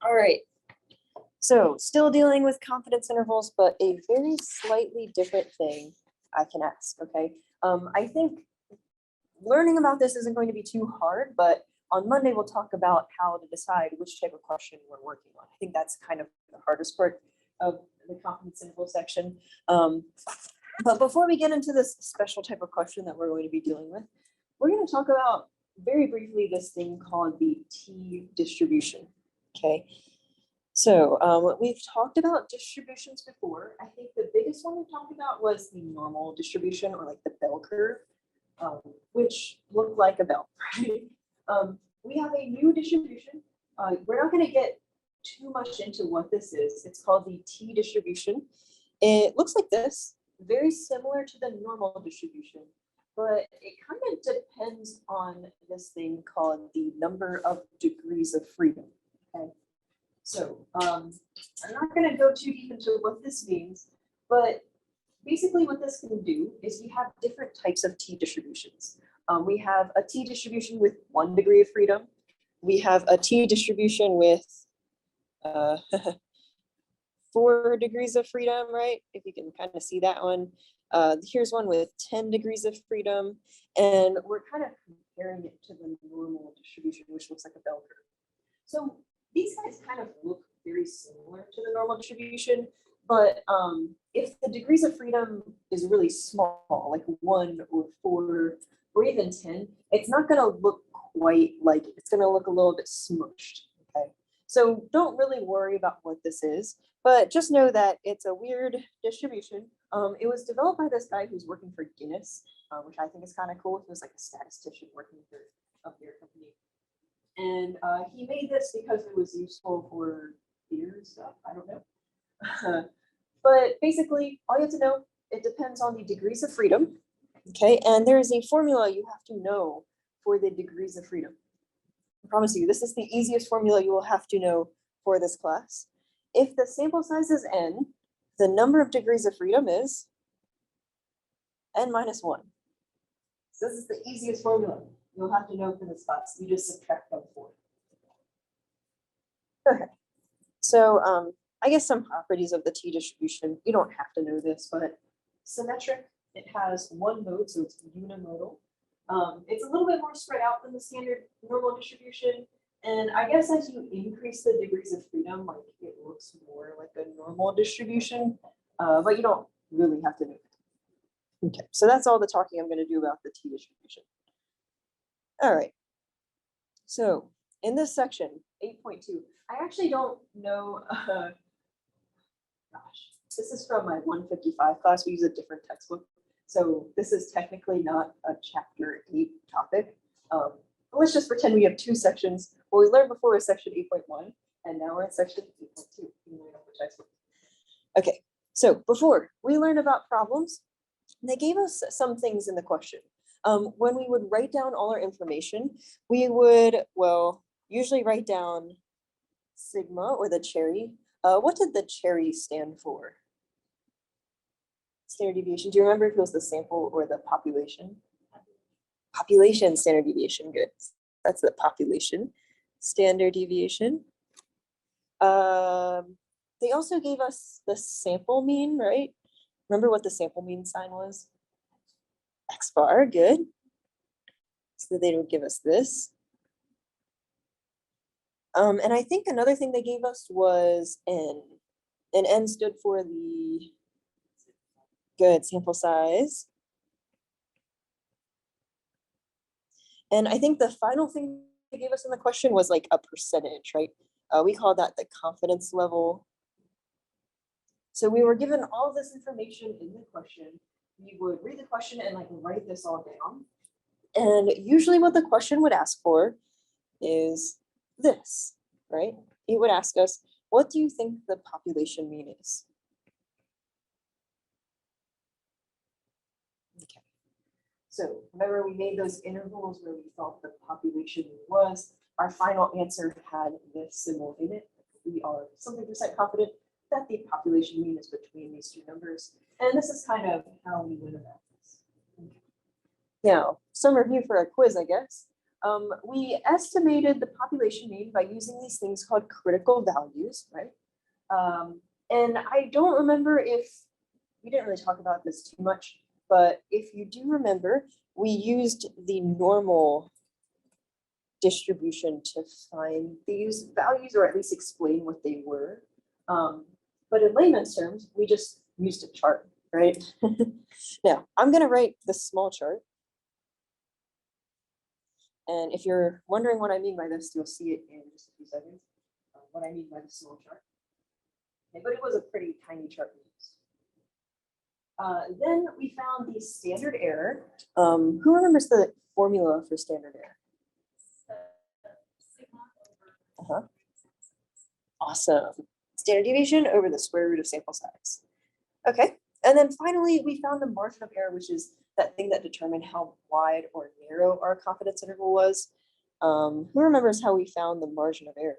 All right. So still dealing with confidence intervals, but a very slightly different thing I can ask, okay? I think learning about this isn't going to be too hard, but on Monday, we'll talk about how to decide which type of question we're working on. I think that's kind of the hardest part of the confidence interval section. But before we get into this special type of question that we're going to be dealing with, we're going to talk about very briefly this thing called the T distribution, okay? So we've talked about distributions before. I think the biggest one we talked about was the normal distribution, or like the bell curve, which looked like a bell, right? We have a new distribution. We're not going to get too much into what this is. It's called the T distribution. It looks like this, very similar to the normal distribution, but it kind of depends on this thing called the number of degrees of freedom, okay? So I'm not going to go too deep into what this means, but basically what this can do is we have different types of T distributions. We have a T distribution with 1 degree of freedom. We have a T distribution with 4 degrees of freedom, right? If you can kind of see that one. Here's one with 10 degrees of freedom. And we're kind of comparing it to the normal distribution, which looks like a bell curve. So these guys kind of look very similar to the normal distribution, but if the degrees of freedom is really small, like 1 or 4 or even 10, it's not going to look quite like it. It's going to look a little bit smushed, okay? So don't really worry about what this is, but just know that it's a weird distribution. It was developed by this guy who's working for Guinness, which I think is kind of cool. He was like a statistician working for their company. And he made this because it was useful for beer stuff. I don't know. But basically, all you have to know, it depends on the degrees of freedom. Okay, and there is a formula you have to know for the degrees of freedom. I promise you, this is the easiest formula you will have to know for this class. If the sample size is n, the number of degrees of freedom is n minus 1. So this is the easiest formula you'll have to know for this class. You just subtract them 4. Okay, so I guess some properties of the T distribution, you don't have to know this, but symmetric, it has 1 mode, so it's unimodal. It's a little bit more spread out than the standard normal distribution. And I guess as you increase the degrees of freedom, like it looks more like a normal distribution, but you don't really have to know that. Okay, so that's all the talking I'm going to do about the T distribution. All right, so in this section, 8.2, I actually don't know, gosh, this is from my 155 class. We use a different textbook. So this is technically not a chapter 8 topic. Let's just pretend we have 2 sections. What we learned before was section 8.1, and now we're in section 8.2. Okay, so before we learned about problems, they gave us some things in the question. When we would write down all our information, we would, well, usually write down sigma or the cherry. What did the cherry stand for? Standard deviation. Do you remember if it was the sample or the population? Population standard deviation, good. That's the population standard deviation. They also gave us the sample mean, right? Remember what the sample mean sign was? X bar, good. So they would give us this. And I think another thing they gave us was N. And N stood for the good sample size. And I think the final thing they gave us in the question was like a percentage, right? We call that the confidence level. So we were given all this information in the question. We would read the question and like write this all down. And usually what the question would ask for is this, right? It would ask us, what do you think the population mean is? Okay. So remember we made those intervals where we thought the population was. Our final answer had this symbol in it. We are something percent confident that the population mean is between these 2 numbers. And this is kind of how we went about this. Okay. Now, some review for a quiz, I guess. We estimated the population mean by using these things called critical values, right? And I don't remember if, we didn't really talk about this too much, but if you do remember, we used the normal distribution to find these values, or at least explain what they were. But in layman's terms, we just used a chart, right? Now, I'm going to write the small chart. And if you're wondering what I mean by this, you'll see it in just a few seconds, what I mean by the small chart. Okay, but it was a pretty tiny chart we used. Then we found the standard error. Who remembers the formula for standard error? Awesome. Standard deviation over the square root of sample size. Okay, and then finally, we found the margin of error, which is that thing that determined how wide or narrow our confidence interval was. Who remembers how we found the margin of error?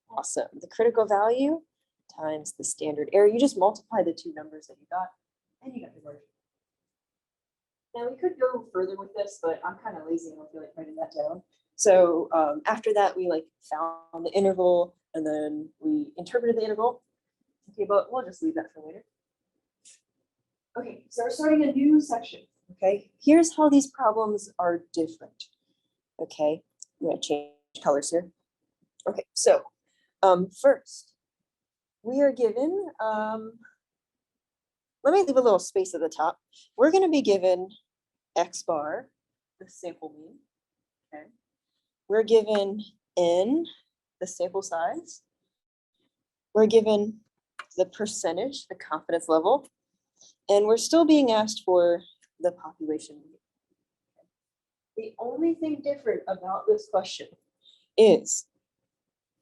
Awesome. The critical value times the standard error. You just multiply the two numbers that you got, and you got the margin. Now we could go further with this, but I'm kind of lazy and I don't feel like writing that down. So after that, we found the interval and then we interpreted the interval. Okay, but we'll just leave that for later. Okay, so we're starting a new section. Okay, here's how these problems are different. Okay, I'm gonna change colors here. Okay, so first, we are given, let me leave a little space at the top. We're gonna be given X bar, the sample mean, okay? We're given N, the sample size. We're given the percentage, the confidence level, and we're still being asked for the population mean. The only thing different about this question is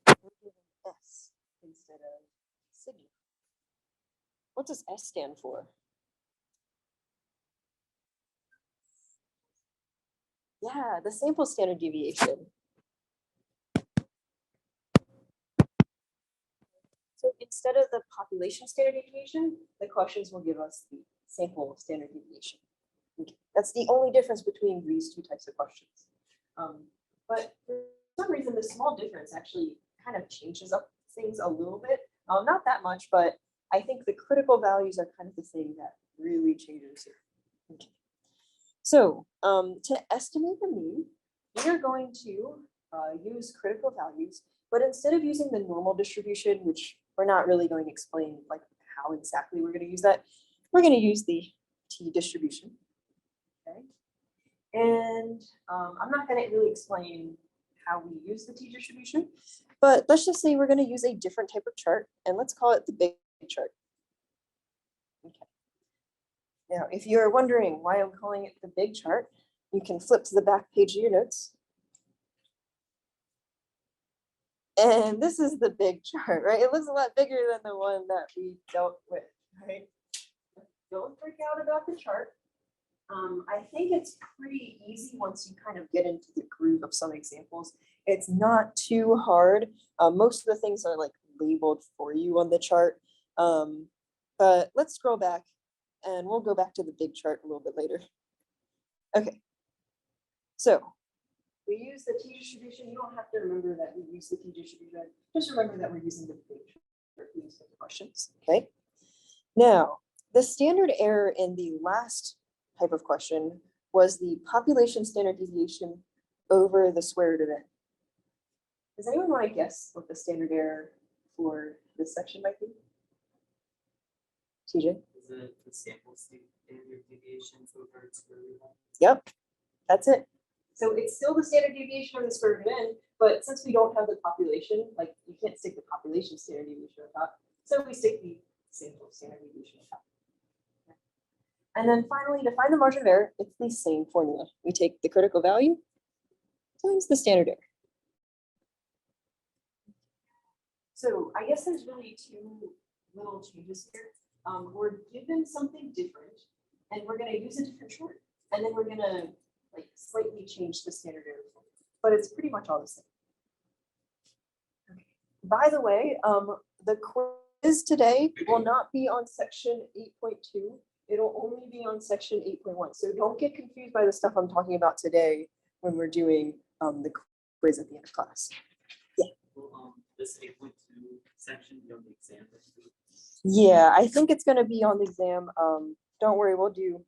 we're given S instead of sigma. What does S stand for? Yeah, the sample standard deviation. So instead of the population standard deviation, the questions will give us the sample standard deviation. Okay. That's the only difference between these two types of questions. But for some reason, the small difference actually kind of changes up things a little bit. Not that much, but I think the critical values are kind of the thing that really changes here. Okay. So to estimate the mean, we are going to use critical values, but instead of using the normal distribution, which we're not really going to explain how exactly we're going to use that, we're going to use the t distribution. Okay, and I'm not going to really explain how we use the t distribution, but let's just say we're going to use a different type of chart, and let's call it the big chart. Okay. Now, if you're wondering why I'm calling it the big chart, you can flip to the back page of your notes. And this is the big chart, right? It looks a lot bigger than the one that we dealt with, right? Don't freak out about the chart. I think it's pretty easy once you kind of get into the groove of some examples. It's not too hard. Most of the things are labeled for you on the chart. But let's scroll back and we'll go back to the big chart a little bit later. Okay, so we use the t distribution. You don't have to remember that we use the t distribution. Just remember that we're using the big chart for these questions, okay? Now, the standard error in the last type of question was the population standard deviation over the square root of n. Does anyone want to guess what the standard error for this section might be? TJ? Is it the sample standard deviation over square root of n? Yep, that's it. So it's still the standard deviation over the square root of n, but since we don't have the population, you can't stick the population standard deviation on top, so we stick the sample standard deviation on top. And then finally, to find the margin of error, it's the same formula. We take the critical value times the standard error. So I guess there's really two little changes here. We're given something different, and we're going to use a different chart, and then we're going to slightly change the standard error formula, but it's pretty much all the same. Okay. By the way, the quiz today will not be on section 8.2. It'll only be on section 8.1. So don't get confused by the stuff I'm talking about today when we're doing the quiz at the end of class. Will this 8.2 section be on the exam? Yeah, I think it's going to be on the exam. Don't worry, we'll do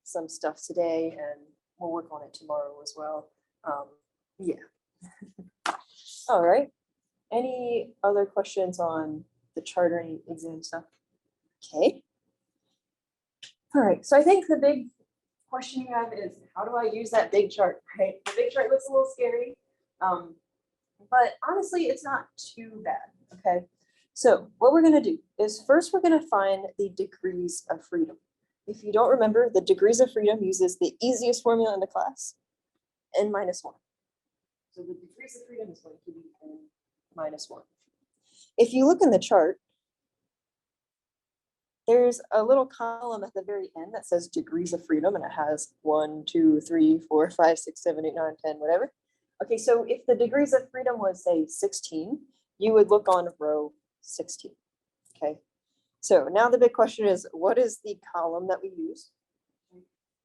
some stuff today and we'll work on it tomorrow as well. Yeah. All right. Any other questions on the chartering exam stuff? Okay. All right, so I think the big question you have is, how do I use that big chart, right? The big chart looks a little scary, but honestly, it's not too bad, okay? So what we're gonna do is first we're gonna find the degrees of freedom. If you don't remember, the degrees of freedom uses the easiest formula in the class, n-1. So the degrees of freedom is going to be n-1. If you look in the chart, there's a little column at the very end that says degrees of freedom, and it has 1, 2, 3, 4, 5, 6, 7, 8, 9, 10, whatever. Okay, so if the degrees of freedom was, say, 16, you would look on row 16. Okay, so now the big question is, what is the column that we use?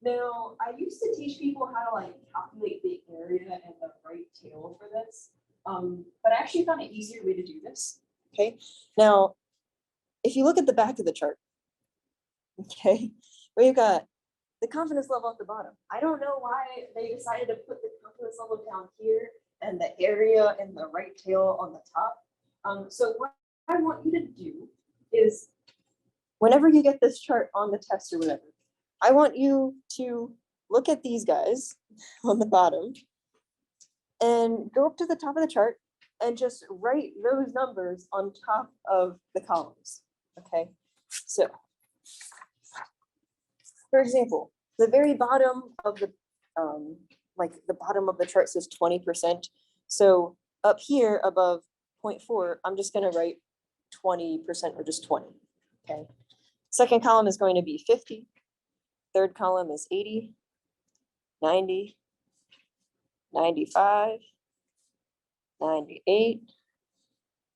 Now, I used to teach people how to like calculate the area and the right tail for this, but I actually found an easier way to do this. Okay, now, if you look at the back of the chart, okay, we've got the confidence level at the bottom. I don't know why they decided to put the confidence level down here and the area and the right tail on the top. So what I want you to do is, whenever you get this chart on the test or whatever, I want you to look at these guys on the bottom and go up to the top of the chart and just write those numbers on top of the columns. Okay, so for example, the very bottom of the like the bottom of the chart says 20%. So up here above 0.4, I'm just going to write 20% or just 20. Okay. Second column is going to be 50. Third column is 80, 90, 95, 98,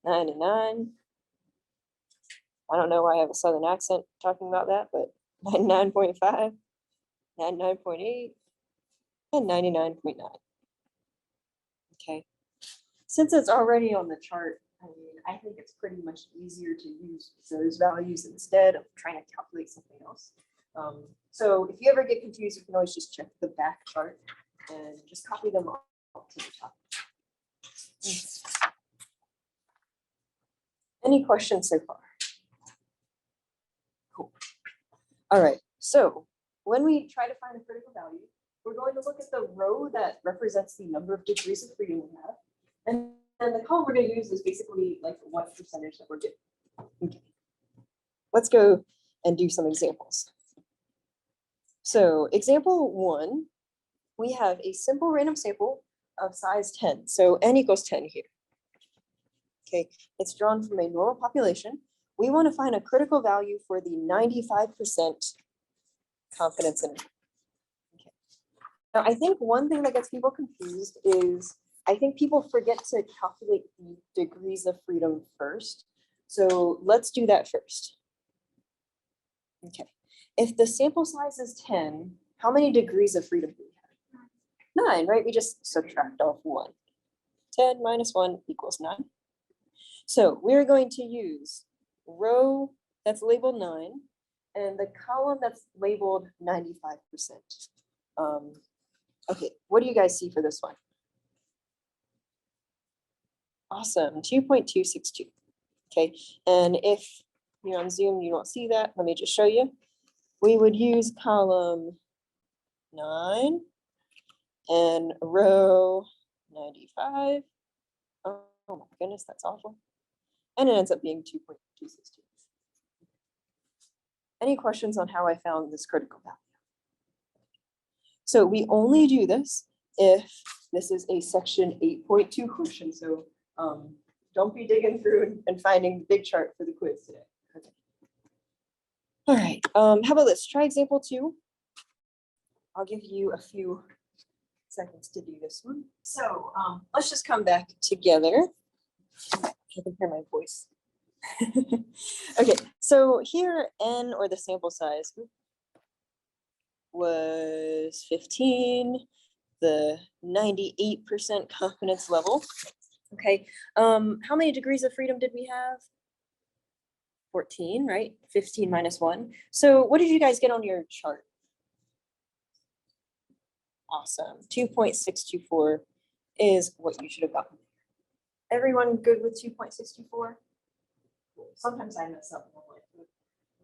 99. I don't know why I have a Southern accent talking about that, but 99.5, 99.8, and 99.9. Okay. Since it's already on the chart, I mean, I think it's pretty much easier to use those values instead of trying to calculate something else. So if you ever get confused, you can always just check the back chart and just copy them all to the top. Any questions so far? Cool. All right, so when we try to find a critical value, we're going to look at the row that represents the number of degrees of freedom we have. And then the column we're going to use is basically like what percentage that we're getting. Okay. Let's go and do some examples. So example 1, we have a simple random sample of size 10. So n equals 10 here. Okay, it's drawn from a normal population. We want to find a critical value for the 95% confidence interval. Okay. Now, I think one thing that gets people confused is I think people forget to calculate the degrees of freedom first. So let's do that first. Okay. If the sample size is 10, how many degrees of freedom do we have? 9, right? We just subtract off 1. 10 minus 1 equals 9. So we're going to use row that's labeled 9 and the column that's labeled 95%. Okay, what do you guys see for this one? Awesome, 2.262. Okay, and if you're on Zoom, you don't see that. Let me just show you. We would use column 9 and row 95. Oh my goodness, that's awful. And it ends up being 2.262. Any questions on how I found this critical value? So we only do this if this is a section 8.2 question. So don't be digging through and finding the big chart for the quiz today. Okay. All right, how about this? Try example 2. I'll give you a few seconds to do this one. So let's just come back together. I can hear my voice. Okay, so here n, or the sample size, was 15, the 98% confidence level. Okay, how many degrees of freedom did we have? 14, right? 15 minus 1. So what did you guys get on your chart? Awesome. 2.624 is what you should have gotten. Everyone good with 2.624? Sometimes I mess up. I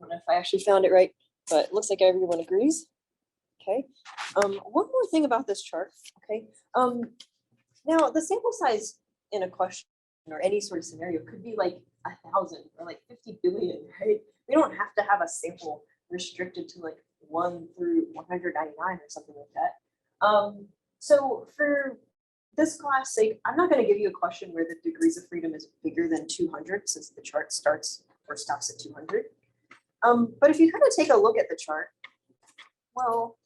don't know if I actually found it right, but it looks like everyone agrees. Okay. One more thing about this chart. Okay. Now the sample size in a question or any sort of scenario could be like 1,000 or like 50 billion, right? We don't have to have a sample restricted to like 1 through 199 or something like that. So for this class sake, I'm not going to give you a question where the degrees of freedom is bigger than 200 since the chart starts or stops at 200. But if you kind of take a look at the chart, well,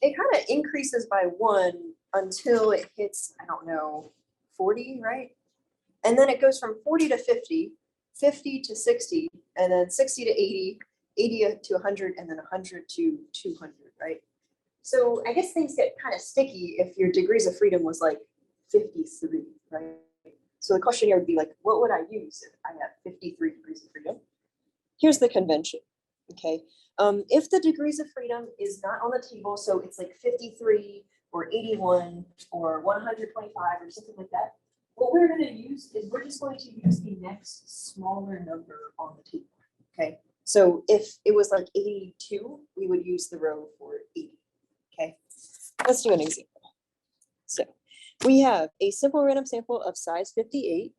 it kind of increases by 1 until it hits, I don't know, 40, right? And then it goes from 40 to 50, 50 to 60, and then 60 to 80, 80 to 100, and then 100 to 200, right? So I guess things get kind of sticky if your degrees of freedom was like 53, right? So the question here would be like, what would I use if I have 53 degrees of freedom? Here's the convention, okay? If the degrees of freedom is not on the table, so it's like 53 or 81 or 125 or something like that, what we're going to use is we're just going to use the next smaller number on the table, okay? So if it was like 82, we would use the row for 80, okay? Let's do an example. So we have a simple random sample of size 58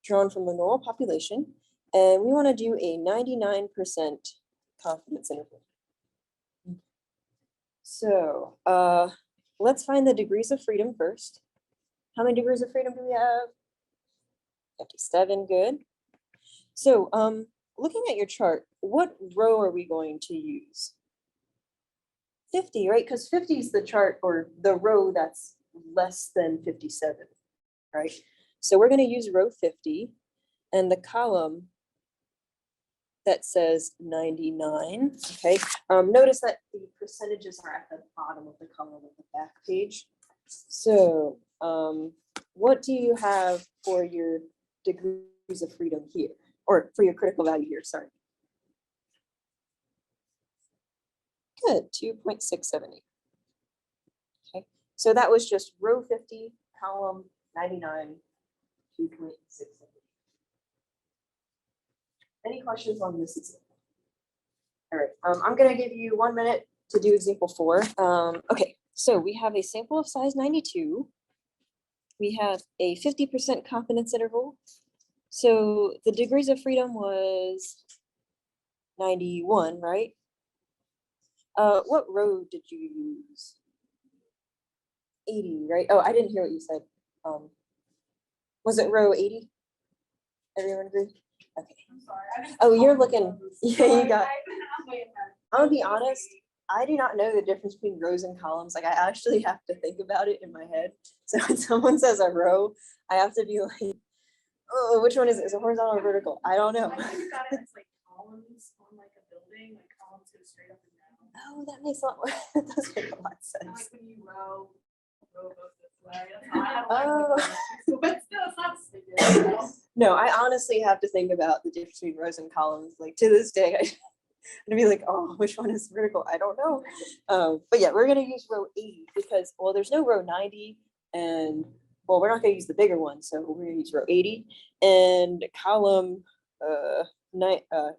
drawn from the normal population, and we want to do a 99% confidence interval. So let's find the degrees of freedom first. How many degrees of freedom do we have? 57, good. So looking at your chart, what row are we going to use? 50, right? Because 50 is the chart or the row that's less than 57, right? So we're going to use row 50 and the column that says 99, okay? Notice that the percentages are at the bottom of the column of the back page. So what do you have for your degrees of freedom here? Or for your critical value here, sorry. Good, 2.678. Okay, so that was just row 50, column 99, 2.678. Any questions on this example? All right, I'm gonna give you 1 minute to do example 4. Okay, so we have a sample of size 92. We have a 50% confidence interval. So the degrees of freedom was 91, right? What row did you use? 80, right? Oh, I didn't hear what you said. Was it row 80? Everyone agree? Okay. I'm sorry. Oh, you're looking, yeah, you got, I'm gonna be honest, I do not know the difference between rows and columns. Like I actually have to think about it in my head. So when someone says a row, I have to be like, oh, which one is it? Is it horizontal or vertical? I don't know. I think got it as like columns on like a building, like columns go straight up and down. Oh, that makes a lot more, that does make a lot of And like sense. when you row goes this way. That's how I Oh. don't like it. But still, it's not so good, you know? No, I honestly have to think about the difference between rows and columns. Like to this day, I'm gonna be like, oh, which one is vertical? I don't know. But yeah, we're gonna use row 80 because, well, there's no row 90 and, well, we're not gonna use the bigger one. So we're gonna use row 80 and column,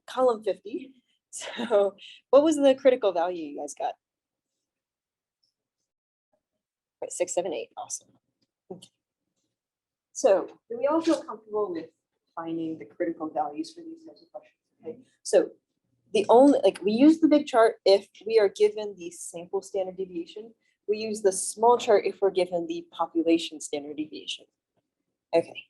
column 50. So what was the critical value you guys got? Right, 6, 7, 8, awesome. Okay. So do we all feel comfortable with finding the critical values for these types of questions? Okay, so the only, like we use the big chart if we are given the sample standard deviation. We use the small chart if we're given the population standard deviation. Okay,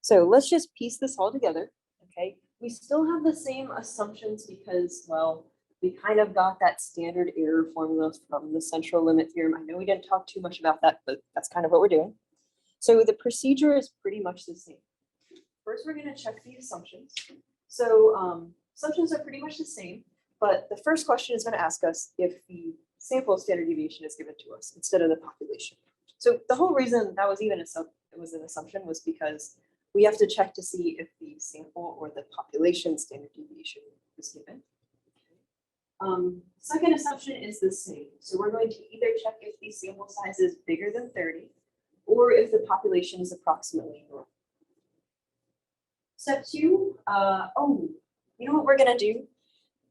so let's just piece this all together. Okay, we still have the same assumptions because, well, we kind of got that standard error formula from the central limit theorem. I know we didn't talk too much about that, but that's kind of what we're doing. So the procedure is pretty much the same. First, we're going to check the assumptions. So assumptions are pretty much the same. But the first question is going to ask us if the sample standard deviation is given to us instead of the population. So the whole reason that was even it was an assumption was because we have to check to see if the sample or the population standard deviation is given. Second assumption is the same. So we're going to either check if the sample size is bigger than 30 or if the population is approximately normal. Step two, oh, you know what we're gonna do?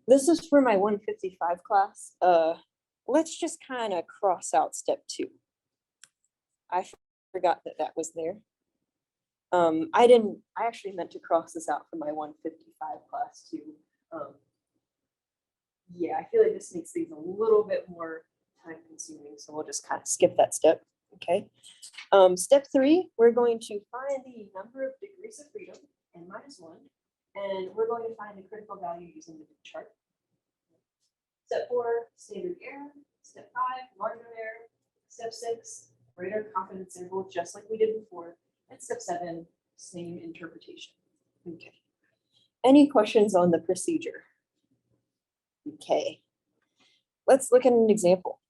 This is for my 155 class. Let's just kind of cross out step two. I forgot that that was there. I actually meant to cross this out for my 155 class too. Yeah, I feel like this makes things a little bit more time consuming, so we'll just kind of skip that step, okay? Step three, we're going to find the number of degrees of freedom, n minus one, and we're going to find the critical value using the chart. Step four, standard error. Step five, margin of error. Step six, greater confidence interval, just like we did before. And step seven, same interpretation. Okay. Any questions on the procedure? Okay. Let's look at an example.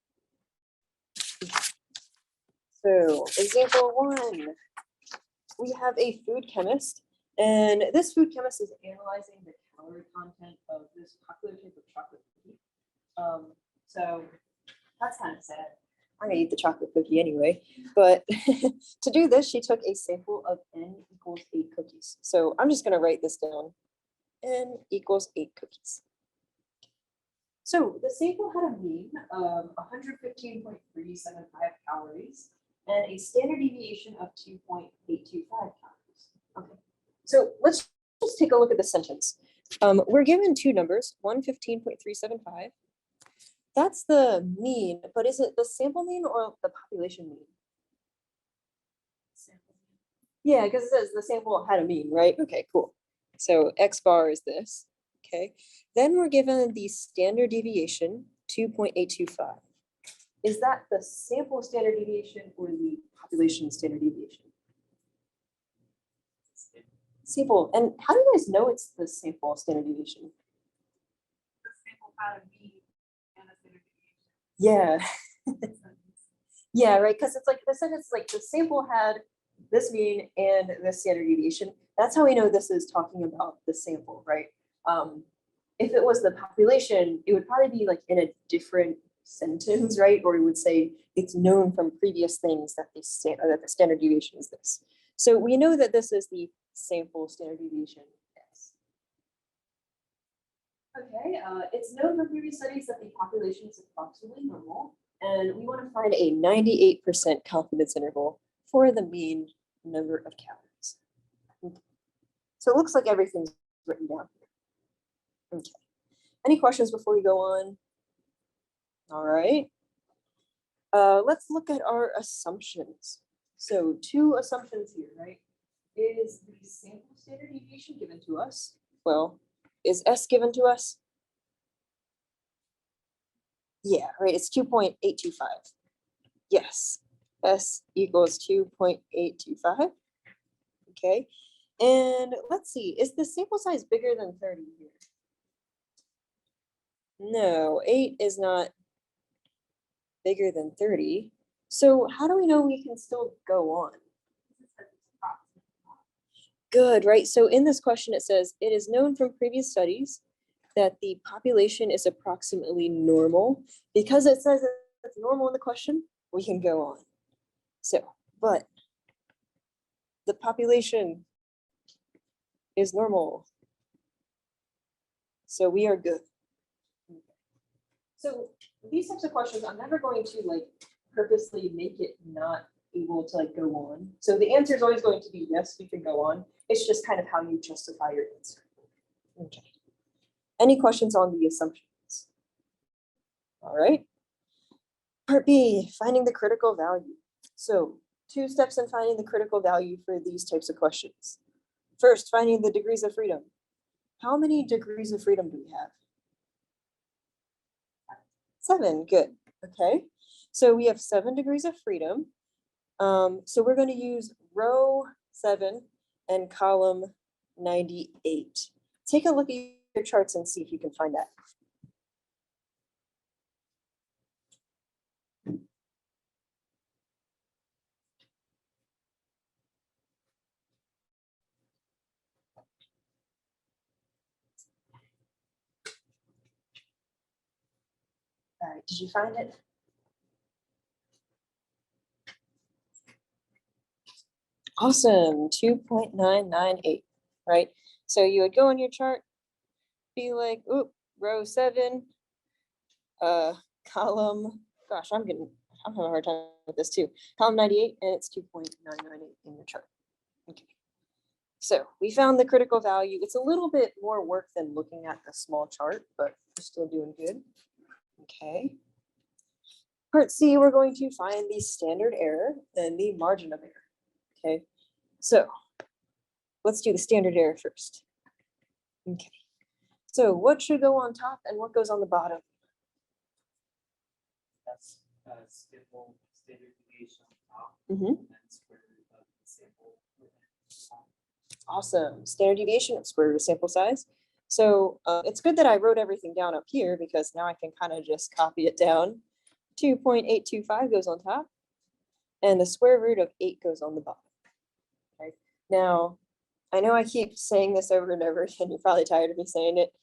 So, example one, we have a food chemist, and this food chemist is analyzing the calorie content of this popular type of chocolate cookie. So that's kind of sad. I'm gonna eat the chocolate cookie anyway, but to do this, she took a sample of n equals 8 cookies. So I'm just gonna write this down. N equals 8 cookies. So the sample had a mean of 115.375 calories and a standard deviation of 2.825 calories. Okay, so let's just take a look at the sentence. We're given two numbers, 115.375. That's the mean, but is it the sample mean or the population mean? Yeah, because it says the sample had a mean, right? Okay, cool. So X bar is this, okay? Then we're given the standard deviation, 2.825. Is that the sample standard deviation or the population standard deviation? Sample, and how do you guys know it's the sample standard deviation? The sample had a mean and a standard deviation. Yeah. Yeah, right, because it's like the sentence like the sample had this mean and this standard deviation. That's how we know this is talking about the sample, right? If it was the population, it would probably be like in a different sentence, right? Or we would say it's known from previous things that the standard deviation is this. So we know that this is the sample standard deviation. Yes. Okay, it's known from previous studies that the population is approximately normal, and we want to find a 98% confidence interval for the mean number of calories. Okay. So it looks like everything's written down here. Okay. Any questions before we go on? All right. Let's look at our assumptions. So two assumptions here, right? Is the sample standard deviation given to us? Well, is S given to us? Yeah, right, it's 2.825. Yes, S equals 2.825. Okay, and let's see, is the sample size bigger than 30 here? No, 8 is not bigger than 30. So how do we know we can still go on? Good, right? So in this question, it says, it is known from previous studies that the population is approximately normal. Because it says it's normal in the question, we can go on. So, but the population is normal. So we are good. So these types of questions, I'm never going to like purposely make it not able to like go on. So the answer is always going to be yes, we can go on. It's just kind of how you justify your answer. Okay. Any questions on the assumptions? All right. Part B, finding the critical value. So 2 steps in finding the critical value for these types of questions. First, finding the degrees of freedom. How many degrees of freedom do we have? 7, good, okay. So we have 7 degrees of freedom. So we're going to use row 7 and column 98. Take a look at your charts and see if you can find that. right, did you find it? Awesome, 2.998, right? So you would go on your chart, be like, oop, row 7, column, gosh, I'm having a hard time with this too. Column 98, and it's 2.998 in your chart. Okay. So we found the critical value. It's a little bit more work than looking at the small chart, but we're still doing good. Okay. Part C, we're going to find the standard error and the margin of error. Okay. So let's do the standard error first. Okay. So what should go on top and what goes on the bottom? That's sample standard deviation on top. Mhm. And then square root of the sample within the top. Awesome. Standard deviation of square root of sample size. So it's good that I wrote everything down up here because now I can kind of just copy it down. 2.825 goes on top and the square root of 8 goes on the bottom. Okay. Now, I know I keep saying this over and over and you're probably tired of me saying it,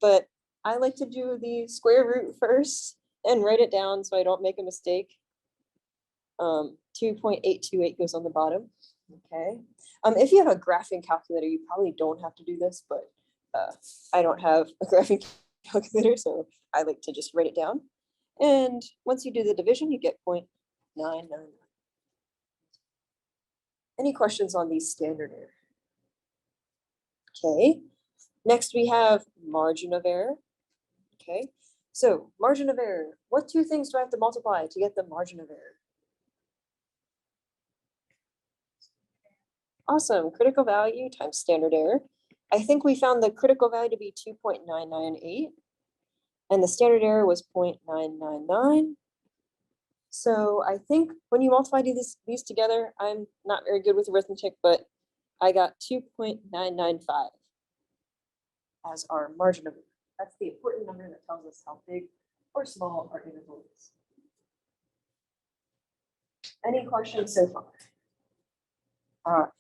but I like to do the square root first and write it down so I don't make a mistake. 2.828 goes on the bottom. Okay. If you have a graphing calculator, you probably don't have to do this, but I don't have a graphing calculator, so I like to just write it down. And once you do the division, you get 0.999. Any questions on these standard error? Okay. Next, we have margin of error. Okay. So margin of error. What two things do I have to multiply to get the margin of error? Awesome. Critical value times standard error. I think we found the critical value to be 2.998 and the standard error was 0.999. So I think when you multiply these together, I'm not very good with arithmetic, but I got 2.995 as our margin of error. That's the important number that tells us how big or small our interval is. Any questions so far? All right.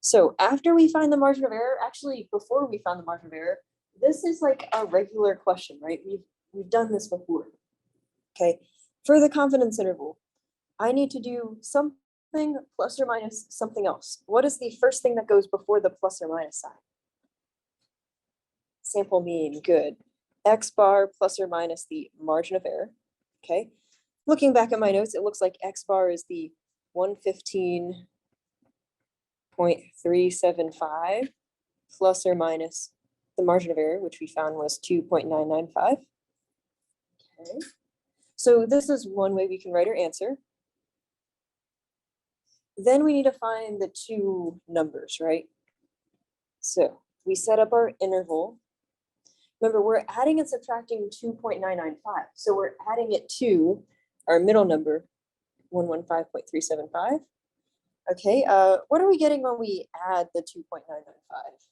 So after we find the margin of error, actually before we found the margin of error, this is like a regular question, right? We've done this before. Okay, for the confidence interval, I need to do something plus or minus something else. What is the first thing that goes before the plus or minus sign? Sample mean, good. X bar plus or minus the margin of error. Okay, looking back at my notes, it looks like X bar is the 115.375 plus or minus the margin of error, which we found was 2.995. Okay, so this is one way we can write our answer. Then we need to find the two numbers, right? So we set up our interval. Remember, we're adding and subtracting 2.995. So we're adding it to our middle number, 115.375. Okay, what are we getting when we add the 2.995?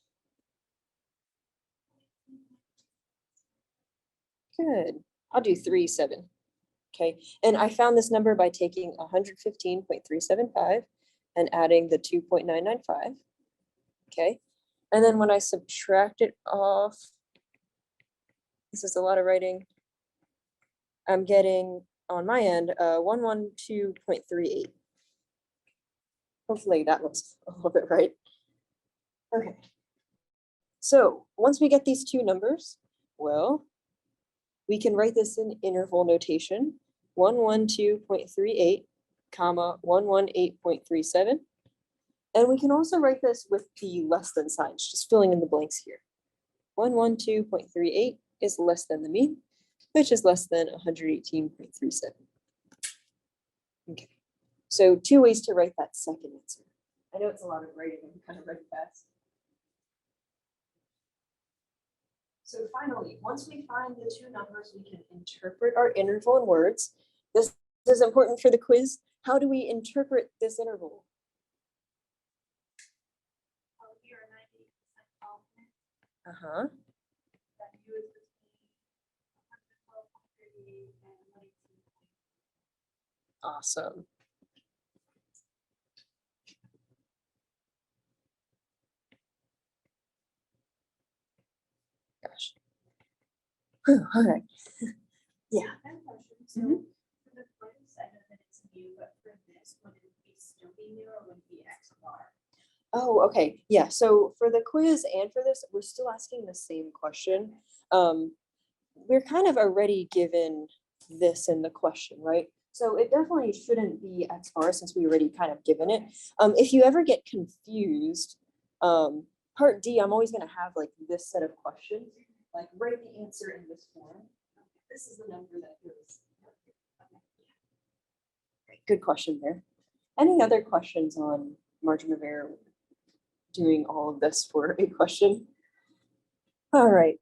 Good. I'll do 37. Okay, and I found this number by taking 115.375 and adding the 2.995. Okay, and then when I subtract it off, this is a lot of writing, I'm getting on my end 112.38. Hopefully that looks a little bit right. Okay, so once we get these two numbers, well, we can write this in interval notation, 112.38, comma 118.37. And we can also write this with the less than signs, just filling in the blanks here. 112.38 is less than the mean, which is less than 118.37. Okay, so two ways to write that second answer. I know it's a lot of writing and kind of read fast. So finally, once we find the two numbers, we can interpret our interval in words. This is important for the quiz. How do we interpret this interval? You're a 98% confident Uh-huh. that U is between 112.38 and 118. Awesome. Gosh. Whew, all right. Yeah. I have a question. So Mhm. for the quiz, I know that it's new, but for this, would it be still be new or would it be X bar? Oh, okay. Yeah. So for the quiz and for this, we're still asking the same question. We're kind of already given this in the question, right? So it definitely shouldn't be X bar since we already kind of given it. If you ever get confused, part D, I'm always going to have like this set of questions, like write the answer in this form. This is the number that goes. Great, good question there. Any other questions on margin of error? Doing all of this for a question. All right.